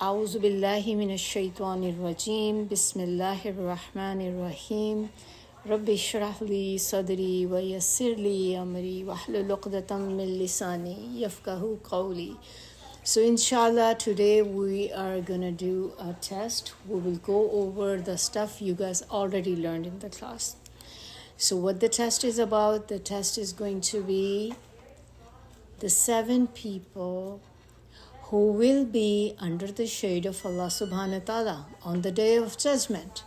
أعوذ بالله من الشيطان الرجيم بسم الله الرحمن الرحيم رب اشرح لي صدري ويسر لي أمري واحلل عقدة من لساني يفقهوا قولي. So inshallah today we are gonna do a test. We will go over the stuff you guys already learned in the class. So what the test is about, the test is going to be the 7 people who will be under the shade of Allah subhanahu wa ta'ala on the day of judgment.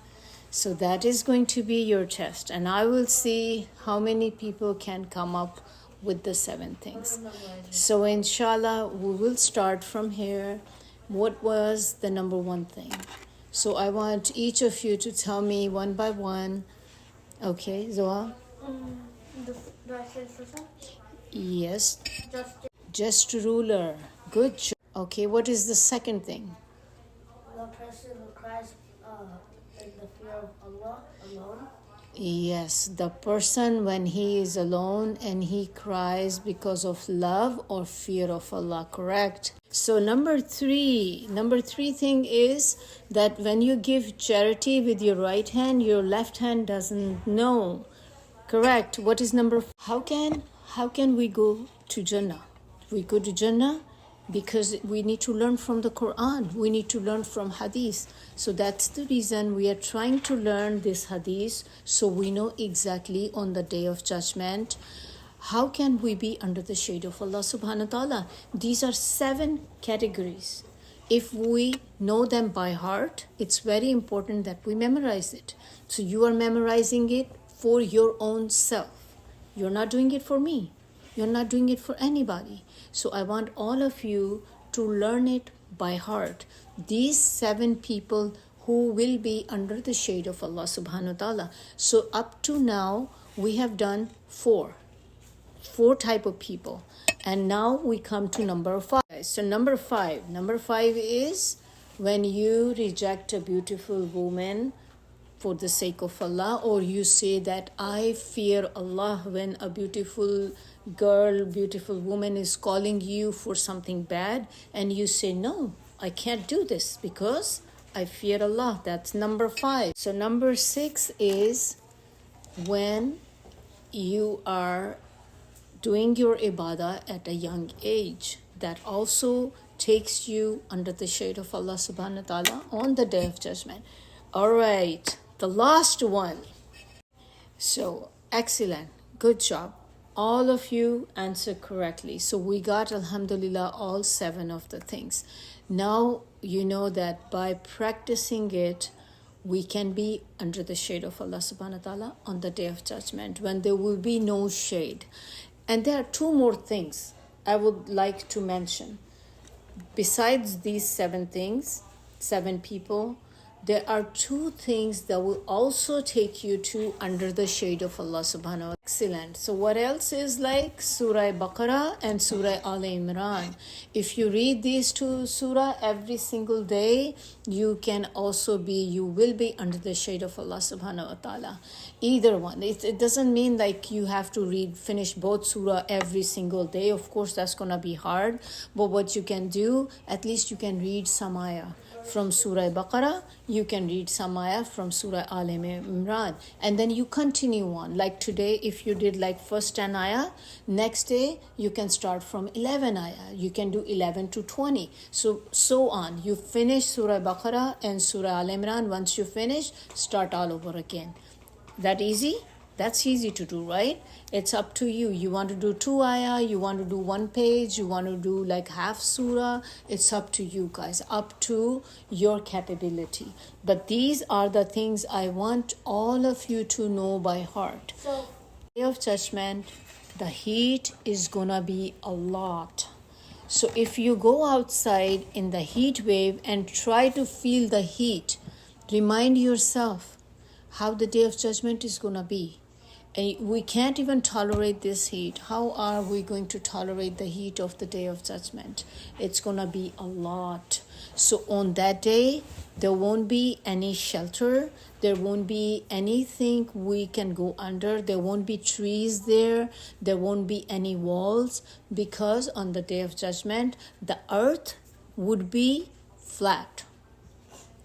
So that is going to be your test, and I will see how many people can come up with the 7 things. So inshallah we will start from here. What was the number 1 thing? So I want each of you to tell me one by one. Okay, Zoha? Do I say the first one? Yes. Just Just ruler. Good job. Okay, what is the second thing? the person who cries in the fear of Allah alone. Yes, the person when he is alone and he cries because of love or fear of Allah, correct? So number three thing is that when you give charity with your right hand, your left hand doesn't know. Correct. What is number? How can we go to Jannah? We go to Jannah because we need to learn from the Quran. We need to learn from Hadith. So that's the reason we are trying to learn this Hadith so we know exactly on the day of judgment how can we be under the shade of Allah subhanahu wa ta'ala. These are 7 categories. If we know them by heart, it's very important that we memorize it. So you are memorizing it for your own self. You're not doing it for me. You're not doing it for anybody. So I want all of you to learn it by heart. These 7 people who will be under the shade of Allah subhanahu wa ta'ala. So up to now, we have done 4 type of people. And now we come to number 5. So number 5 is when you reject a beautiful woman for the sake of Allah, or you say that I fear Allah when a beautiful girl, beautiful woman is calling you for something bad, and you say no, I can't do this because I fear Allah. That's number 5. So number 6 is when you are doing your ibadah at a young age. That also takes you under the shade of Allah subhanahu wa ta'ala on the day of judgment. All right, the last one. So excellent, good job. All of you answered correctly. So we got, alhamdulillah, all 7 of the things. Now you know that by practicing it, we can be under the shade of Allah subhanahu wa ta'ala on the day of judgment when there will be no shade. And there are 2 more things I would like to mention. Besides these 7 things, 7 people, there are 2 things that will also take you to under the shade of Allah subhanahu wa ta'ala. Excellent. So what else is like? Surah Baqarah and Surah Al Imran. If you read these 2 surah every single day, you will be under the shade of Allah subhanahu wa ta'ala. Either one. It doesn't mean like you have to finish both surah every single day. Of course, that's going to be hard. But what you can do, at least you can read some ayah from Surah Baqarah, you can read some ayah from Surah Al Imran, and then you continue on. Like today, if you did like first 10 ayah, next day you can start from 11 ayah. You can do 11 to 20. So on. You finish Surah Baqarah and Surah Al Imran. Once you finish, start all over again. That easy? That's easy to do, right? It's up to you. You want to do 2 ayah, you want to do 1 page, you want to do like half surah. It's up to you guys, up to your capability. But these are the things I want all of you to know by heart. So, Day of judgment, the heat is gonna be a lot. So if you go outside in the heat wave and try to feel the heat, remind yourself how the day of judgment is gonna be. And we can't even tolerate this heat. How are we going to tolerate the heat of the day of judgment? It's going to be a lot. So on that day, there won't be any shelter. There won't be anything we can go under. There won't be trees there. There won't be any walls, because on the day of judgment, the earth would be flat.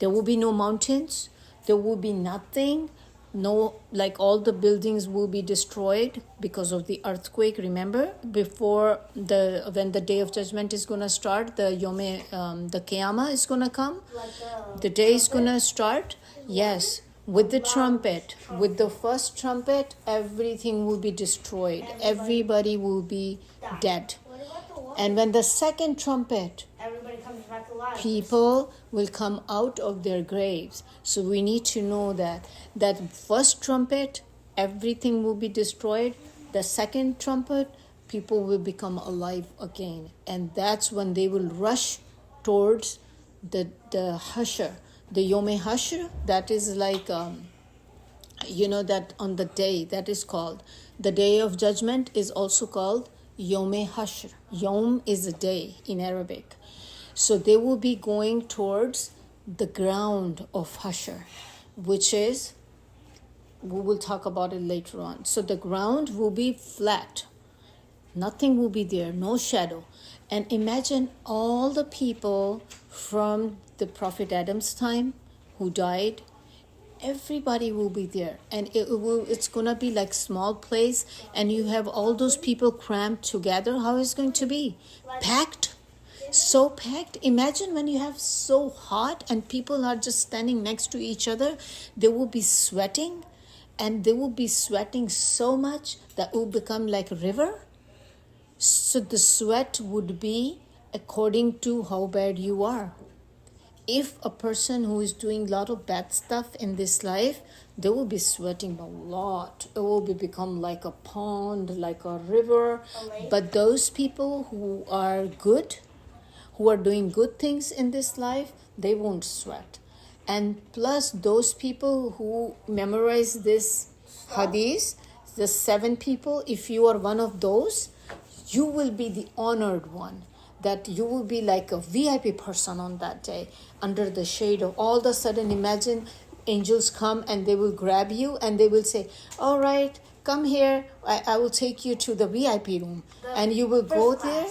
There will be no mountains. There will be nothing. No, like all the buildings will be destroyed because of the earthquake. Remember, before when the day of judgment is gonna start, the Qiyamah is gonna come. Like The day is gonna start. Yes, with the trumpet. With the first trumpet, everything will be destroyed. Everybody will be dead. What about the one? And when the second trumpet, Everybody comes back alive. people will come out of their graves. So we need to know that first trumpet, everything will be destroyed. The second trumpet, people will become alive again. And that's when they will rush towards the Hashr, the Yom Hashr. That is like that on the day, that is called the day of judgment, is also called Yom Hashr. Yom is a day in Arabic. So they will be going towards the ground of Hashr, which is, we will talk about it later on. So the ground will be flat. Nothing will be there, no shadow. And imagine all the people from the Prophet Adam's time who died. Everybody will be there, and it's gonna be like small place, and you have all those people crammed together. How is it going to be? Packed? So packed. Imagine when you have so hot and people are just standing next to each other. They will be sweating, and they will be sweating so much that it will become like a river. So the sweat would be according to how bad you are. If a person who is doing a lot of bad stuff in this life, they will be sweating a lot. It will become like a pond, like a river. But those people who are good, who are doing good things in this life, they won't sweat. And plus those people who memorize this hadith, the 7 people, if you are one of those, you will be the honored one. That you will be like a VIP person on that day, under the shade of, all of a sudden, imagine angels come and they will grab you and they will say, all right, come here, I will take you to the VIP room. And you will go there,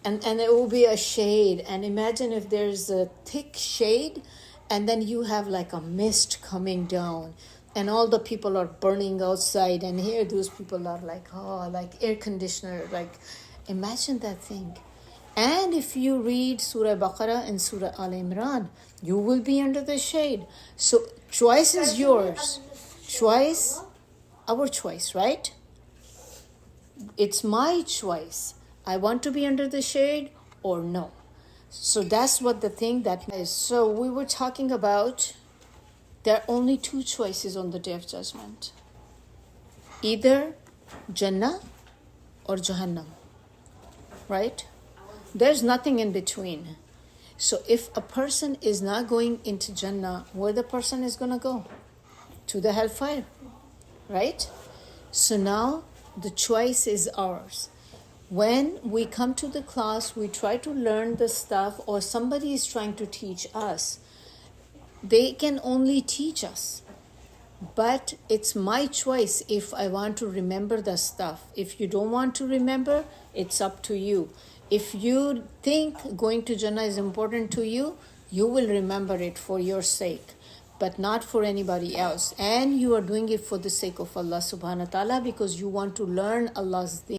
and it will be a shade. And imagine if there's a thick shade, and then you have like a mist coming down, and all the people are burning outside, and here those people are like, oh, like air conditioner, like imagine that thing. And if you read Surah Baqarah and Surah Al Imran, you will be under the shade. So choice is yours. Choice, our choice, right? It's my choice. I want to be under the shade or no. So that's what the thing that is. So we were talking about, there are only 2 choices on the Day of Judgment. Either Jannah or Jahannam, right? There's nothing in between. So if a person is not going into Jannah, where the person is going to go? To the hellfire, right? So now the choice is ours. When we come to the class, we try to learn the stuff, or somebody is trying to teach us. They can only teach us. But it's my choice if I want to remember the stuff. If you don't want to remember, it's up to you. If you think going to Jannah is important to you, you will remember it for your sake, but not for anybody else. And you are doing it for the sake of Allah subhanahu wa ta'ala, because you want to learn Allah's deen.